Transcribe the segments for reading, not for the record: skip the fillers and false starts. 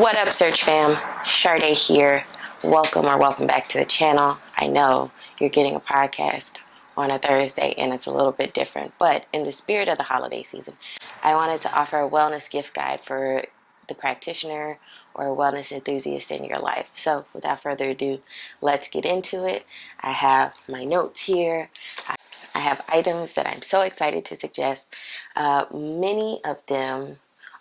What up, Search fam? Sharde here. Welcome back to the channel. I know you're getting a podcast on a Thursday and it's a little bit different, but in the spirit of the holiday season, I wanted to offer a wellness gift guide for the practitioner or wellness enthusiast in your life. So without further ado, let's get into it. I have my notes here. I have items that I'm so excited to suggest. Many of them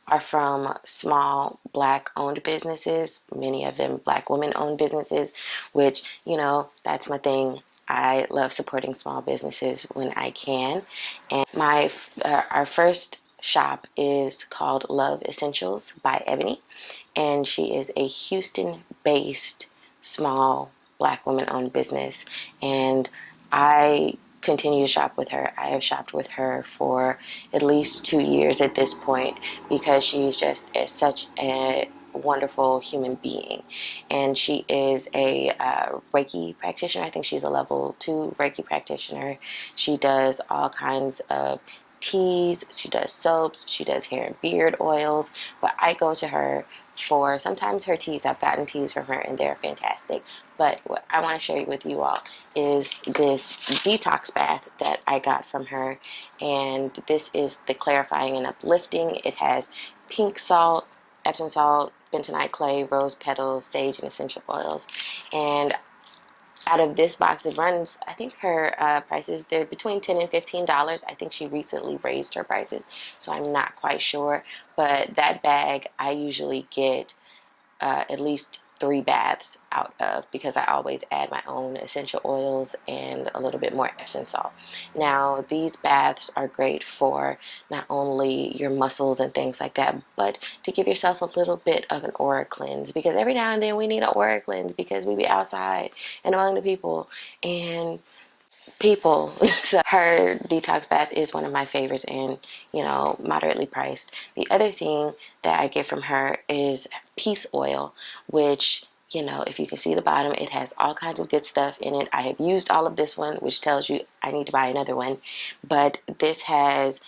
are from small Black owned businesses, many of them Black women owned businesses, which, that's my thing. I love supporting small businesses when I can. And our first shop is called Love Essentials by Ebony, and she is a Houston based small Black woman owned business. And I continue to shop with her. I have shopped with her for at least 2 years at this point because she's just such a wonderful human being. And she is a Reiki practitioner. I think she's a level 2 Reiki practitioner. She does all kinds of teas, she does soaps, she does hair and beard oils, but I go to her for sometimes her teas. I've gotten teas from her and they're fantastic. But what I want to share with you all is this Detox Bath that I got from her. And this is the clarifying and uplifting. It has pink salt, Epsom salt, bentonite clay, rose petals, sage, and essential oils. And out of this box, it runs, I think her prices, they're between $10 and $15. I think she recently raised her prices, so I'm not quite sure. But that bag, I usually get at least 3 baths out of, because I always add my own essential oils and a little bit more Epsom salt. Now, these baths are great for not only your muscles and things like that, but to give yourself a little bit of an aura cleanse, because every now and then we need an aura cleanse because we be outside and among the people and people. So her detox bath is one of my favorites and, moderately priced. The other thing that I get from her is peace oil, which, if you can see the bottom, it has all kinds of good stuff in it. I have used all of this one, which tells you I need to buy another one. But this has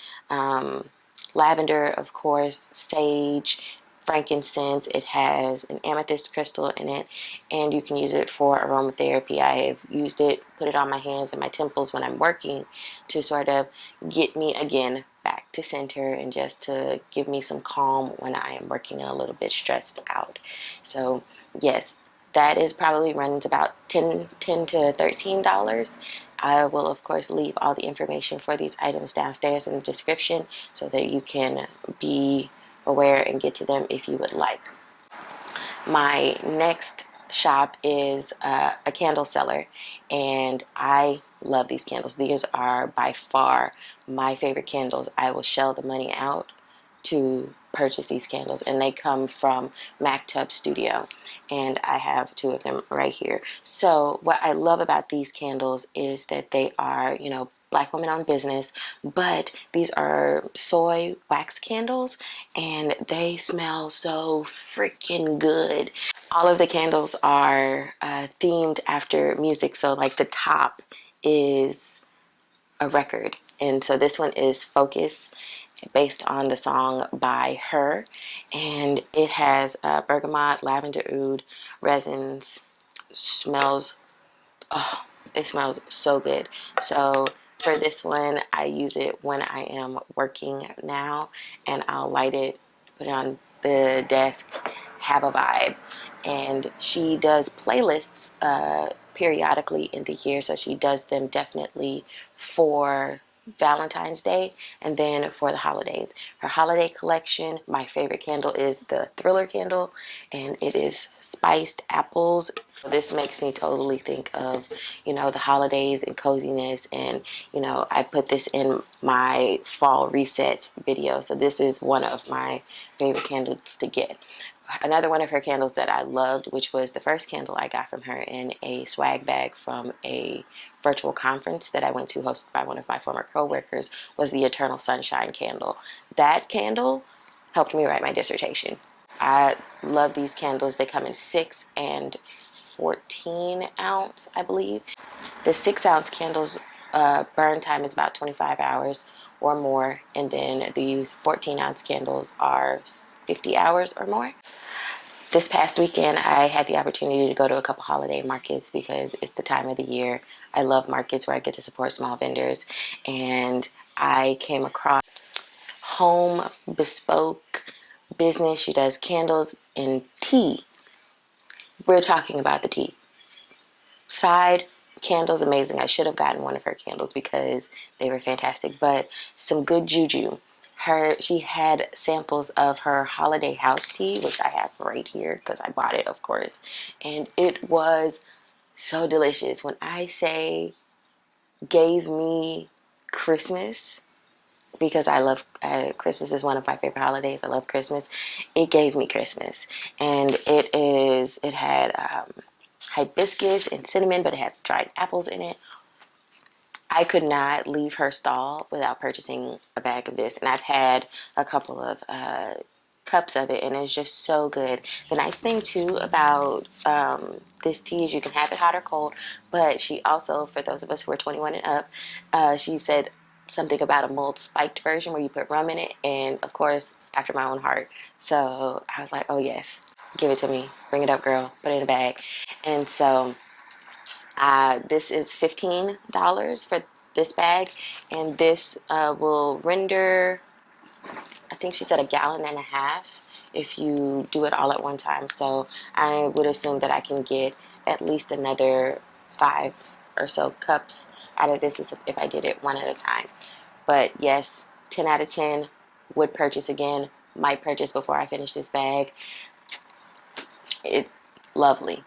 lavender, of course, sage, frankincense. It has an amethyst crystal in it, and you can use it for aromatherapy. I have used it, put it on my hands and my temples when I'm working to sort of get me again back to center and just to give me some calm when I am working and a little bit stressed out. So yes, that is probably running to about $10 to $13. I will, of course, leave all the information for these items downstairs in the description so that you can be aware and get to them if you would like. My next shop is a candle seller, and I love these candles. These are by far my favorite candles. I will shell the money out to purchase these candles, and they come from Mactub Studio, and I have 2 of them right here. So what I love about these candles is that they are, Black women owned business, but these are soy wax candles and they smell so freaking good. All of the candles are themed after music, so like the top is a record, and so this one is Focus, based on the song by her, and it has bergamot, lavender oud, resins. Smells, oh, it smells so good. So for this one, I use it when I am working now, and I'll light it, put it on the desk, have a vibe. And she does playlists periodically in the year, so she does them definitely for Valentine's Day and then for the holidays. Her holiday collection, my favorite candle is the Thriller candle, and it is spiced apples. This makes me totally think of, the holidays and coziness, and, I put this in my fall reset video, so this is one of my favorite candles to get. Another one of her candles that I loved, which was the first candle I got from her in a swag bag from a virtual conference that I went to hosted by one of my former co-workers, was the Eternal Sunshine candle. That candle helped me write my dissertation. I love these candles. They come in 6 and 14 ounce, I believe. The 6-ounce candles burn time is about 25 hours or more, and then the 14-ounce candles are 50 hours or more. This past weekend, I had the opportunity to go to a couple holiday markets because it's the time of the year. I love markets where I get to support small vendors. And I came across Home Bespoke Business. She does candles and tea. We're talking about the tea side. Candles, amazing. I should have gotten one of her candles because they were fantastic. But some good juju. She had samples of her holiday house tea, which I have right here because I bought it, of course. And it was so delicious. When I say gave me Christmas, because I love Christmas is one of my favorite holidays. I love Christmas. It gave me Christmas, and it had hibiscus and cinnamon, but it has dried apples in it. I could not leave her stall without purchasing a bag of this, and I've had a couple of cups of it, and it's just so good. The nice thing too about this tea is you can have it hot or cold, but she also, for those of us who are 21 and up, she said something about a mulled spiked version where you put rum in it, and of course, after my own heart. So I was like, oh yes, give it to me, bring it up, girl, put it in a bag. And so this is $15 for this bag, and this will render, I think she said, a gallon and a half if you do it all at one time. So I would assume that I can get at least another 5 or so cups out of this if I did it one at a time. But yes, 10 out of 10, would purchase again, might purchase before I finish this bag. It's lovely.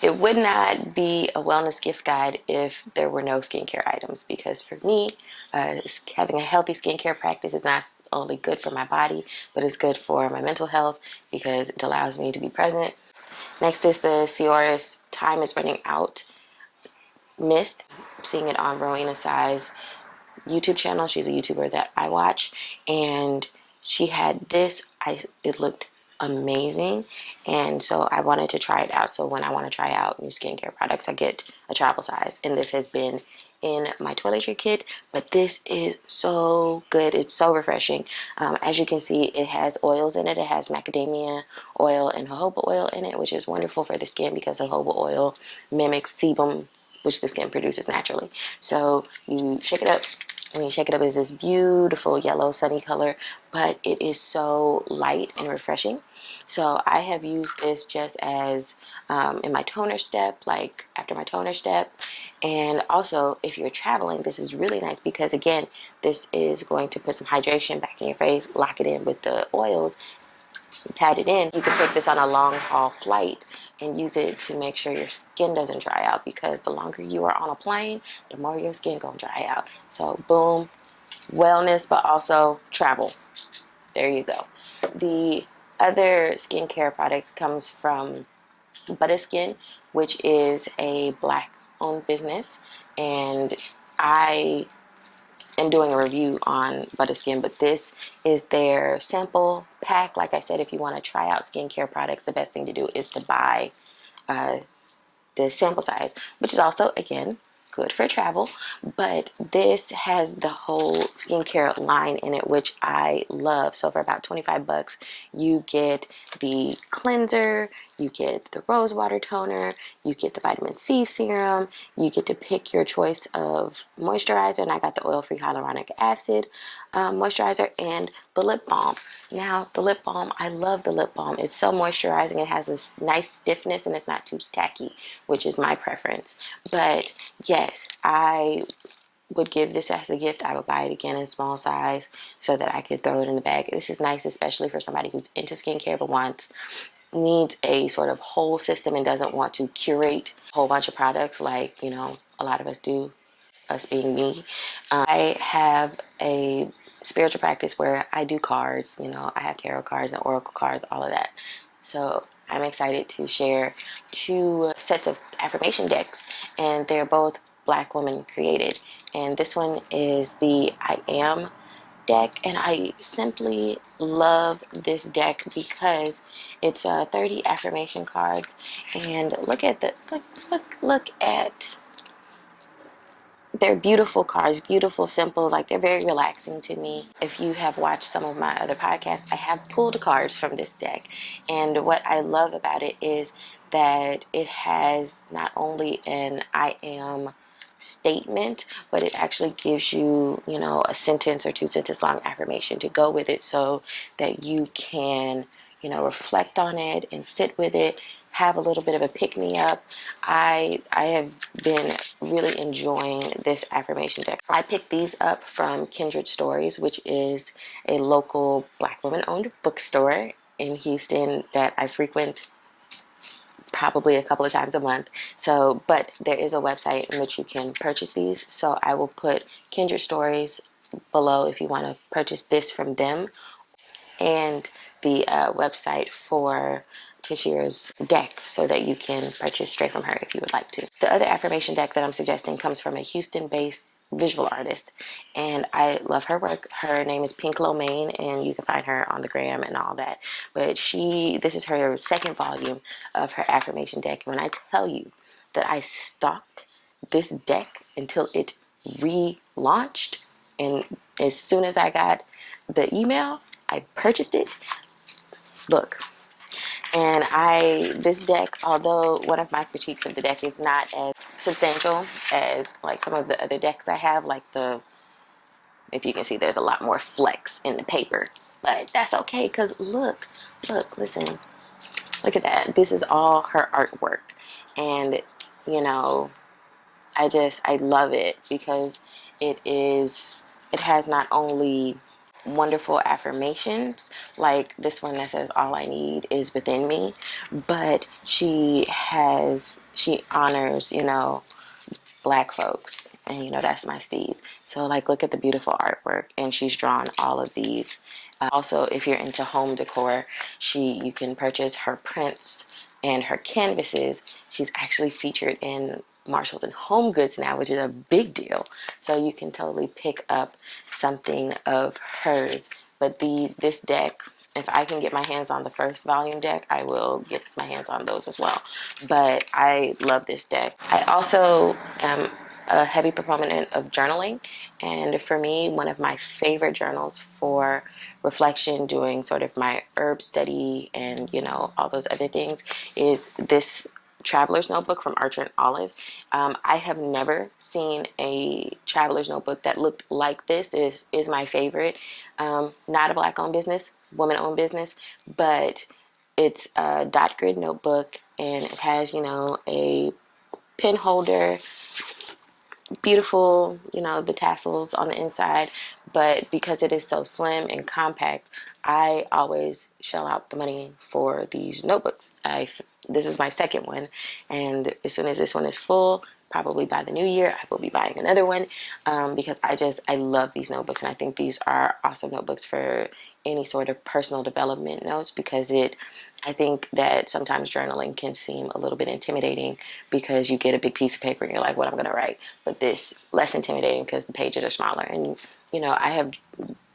It would not be a wellness gift guide if there were no skincare items, because for me, having a healthy skincare practice is not only good for my body, but it's good for my mental health because it allows me to be present. Next is the Cioris Time is Running Out Mist. I'm seeing it on Rowena Size YouTube channel. She's a YouTuber that I watch, and she had this. It looked amazing, and so I wanted to try it out. So when I want to try out new skincare products, I get a travel size, and this has been in my toiletry kit. But this is so good. It's so refreshing. As you can see, it has oils in it. It has macadamia oil and jojoba oil in it, which is wonderful for the skin because jojoba oil mimics sebum, which the skin produces naturally. So you shake it up. When you shake it up, it's this beautiful yellow sunny color, but it is so light and refreshing. So I have used this just as in my toner step, like after my toner step. And also, if you're traveling, this is really nice because, again, this is going to put some hydration back in your face, lock it in with the oils, pat it in. You can take this on a long haul flight and use it to make sure your skin doesn't dry out, because the longer you are on a plane, the more your skin gonna dry out. So boom, wellness, but also travel. There you go. The other skincare product comes from Butterskin, which is a black owned business, and I am doing a review on Butterskin, but this is their sample pack. Like I said, if you want to try out skincare products, the best thing to do is to buy uh, the sample size, which is also, again, good for travel. But this has the whole skincare line in it, which I love. So for about 25 bucks, you get the cleanser, you get the rose water toner, you get the vitamin C serum, you get to pick your choice of moisturizer, and I got the oil-free hyaluronic acid moisturizer, and the lip balm. Now, the lip balm, I love the lip balm. It's so moisturizing. It has this nice stiffness, and it's not too tacky, which is my preference. But yes, I would give this as a gift. I would buy it again in small size so that I could throw it in the bag. This is nice, especially for somebody who's into skincare but needs a sort of whole system and doesn't want to curate a whole bunch of products like, a lot of us do, us being me. I have a spiritual practice where I do cards. I have tarot cards and oracle cards, all of that. So I'm excited to share 2 sets of affirmation decks, and they're both Black women created. And this one is the I Am deck, and I simply love this deck because it's 30 affirmation cards. And look at they're beautiful cards, beautiful, simple, like they're very relaxing to me. If you have watched some of my other podcasts, I have pulled cards from this deck. And what I love about it is that it has not only an I am statement, but it actually gives you, you know, a sentence or two sentence long affirmation to go with it so that you can, you know, reflect on it and sit with it, have a little bit of a pick me up. I have been really enjoying this affirmation deck. I picked these up from Kindred Stories, which is a local Black woman owned bookstore in Houston that I frequent probably a couple of times a month. So, but there is a website in which you can purchase these. So I will put Kindred Stories below if you want to purchase this from them, and the website for Tashira's deck so that you can purchase straight from her if you would like to. The other affirmation deck that I'm suggesting comes from a Houston-based visual artist, and I love her work. Her name is Pink Lomain, and you can find her on the gram and all that. But this is her second volume of her affirmation deck. When I tell you that I stalked this deck until it relaunched, and as soon as I got the email, I purchased it. Look, and this deck, although one of my critiques of the deck is not as substantial as like some of the other decks I have, like if you can see, there's a lot more flex in the paper, but that's okay because listen, look at that. This is all her artwork, and you know, I love it because it has not only wonderful affirmations like this one that says all I need is within me, but she honors, you know, Black folks, and you know that's my steez. So like look at the beautiful artwork, and she's drawn all of these. Also, if you're into home decor, you can purchase her prints and her canvases. She's actually featured in Marshalls and Home Goods now, which is a big deal. So you can totally pick up something of hers. But this deck, if I can get my hands on the first volume deck, I will get my hands on those as well. But I love this deck. I also am a heavy proponent of journaling, and for me, one of my favorite journals for reflection, doing sort of my herb study and you know all those other things, is this traveler's notebook from Archer and Olive. I have never seen a traveler's notebook that looked like this. It is my favorite. Not a Black owned business, woman owned business, but it's a dot grid notebook, and it has, you know, a pen holder, beautiful, you know, the tassels on the inside. But because it is so slim and compact, I always shell out the money for these notebooks. This is my second one, and as soon as this one is full, probably by the new year, I will be buying another one, because I love these notebooks, and I think these are awesome notebooks for any sort of personal development notes, because I think that sometimes journaling can seem a little bit intimidating because you get a big piece of paper and you're like, what I'm going to write. But this less intimidating because the pages are smaller. And, you know, I have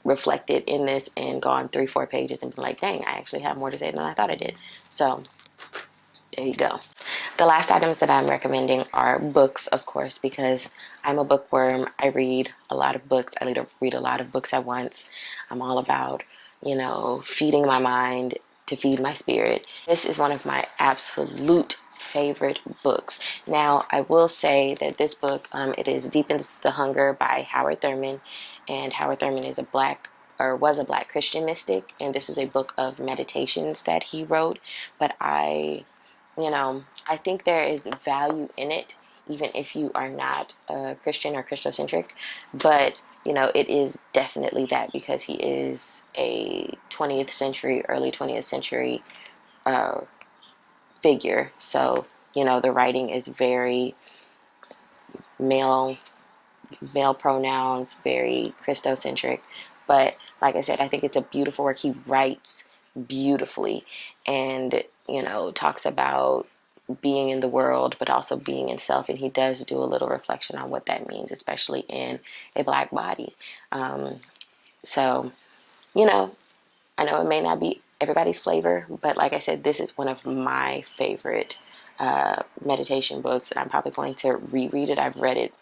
reflected in this and gone 3-4 pages and been like, dang, I actually have more to say than I thought I did. So there you go. The last items that I'm recommending are books, of course, because I'm a bookworm. I read a lot of books. I read a lot of books at once. I'm all about, you know, feeding my mind to feed my spirit. This is one of my absolute favorite books. Now, I will say that this book, it is Deep in the Hunger by Howard Thurman, and Howard Thurman is was a Black Christian mystic, and this is a book of meditations that he wrote. But I think there is value in it, even if you are not a Christian or Christocentric. But, you know, it is definitely that because he is a 20th century, early 20th century figure. So, you know, the writing is very male, male pronouns, very Christocentric. But like I said, I think it's a beautiful work. He writes beautifully, and, you know, talks about being in the world, but also being in self. And he does do a little reflection on what that means, especially in a Black body. So, you know, I know it may not be everybody's flavor, but like I said, this is one of my favorite meditation books, and I'm probably going to reread it. I've read it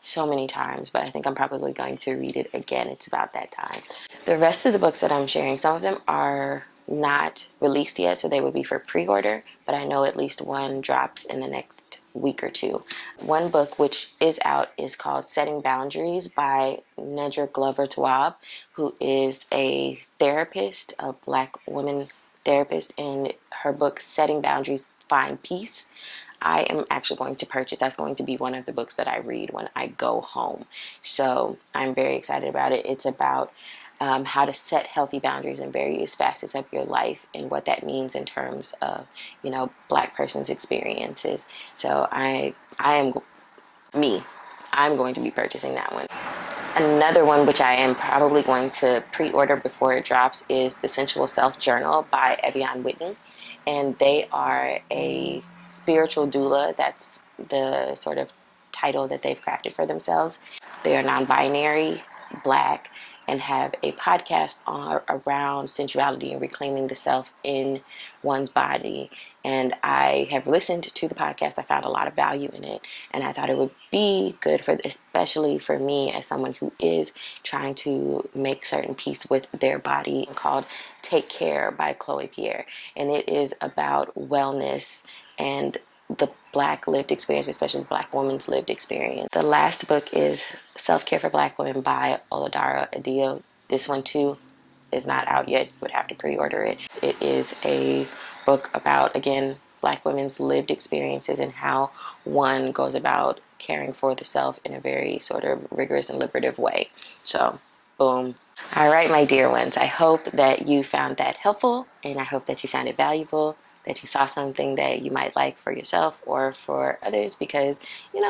so many times, but I think I'm probably going to read it again. It's about that time. The rest of the books that I'm sharing, some of them are not released yet, so they would be for pre-order, but I know at least one drops in the next week or two. One book which is out is called Setting Boundaries by Nedra Glover Tawwab, who is a therapist, a Black woman therapist, and her book Setting Boundaries Find Peace. I am actually going to purchase. That's going to be one of the books that I read when I go home. So I'm very excited about it. It's about how to set healthy boundaries in various facets of your life and what that means in terms of, Black person's experiences. So I am me. I'm going to be purchasing that one. Another one, which I am probably going to pre-order before it drops, is The Sensual Self Journal by Evian Whitney. And they are a spiritual doula. That's the sort of title that they've crafted for themselves. They are non-binary, Black, and have a podcast around sensuality and reclaiming the self in one's body. And I have listened to the podcast. I found a lot of value in it, and I thought it would be good for, especially for me as someone who is trying to make certain peace with their body, called Take Care by Chloe Pierre. And it is about wellness and the Black lived experience, especially Black woman's lived experience. The last book is Self-Care for Black Women by Oludara Adio. This one too is not out yet. You would have to pre-order it. It is a book about, again, Black women's lived experiences and how one goes about caring for the self in a very sort of rigorous and liberative way. So, boom. All right, my dear ones, I hope that you found that helpful, and I hope that you found it valuable, that you saw something that you might like for yourself or for others, because,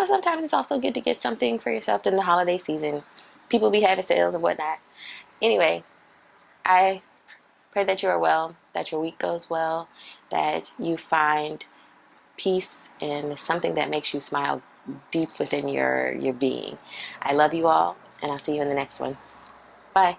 sometimes it's also good to get something for yourself in the holiday season. People be having sales and whatnot. Anyway, I pray that you are well, that your week goes well, that you find peace and something that makes you smile deep within your being. I love you all, and I'll see you in the next one. Bye.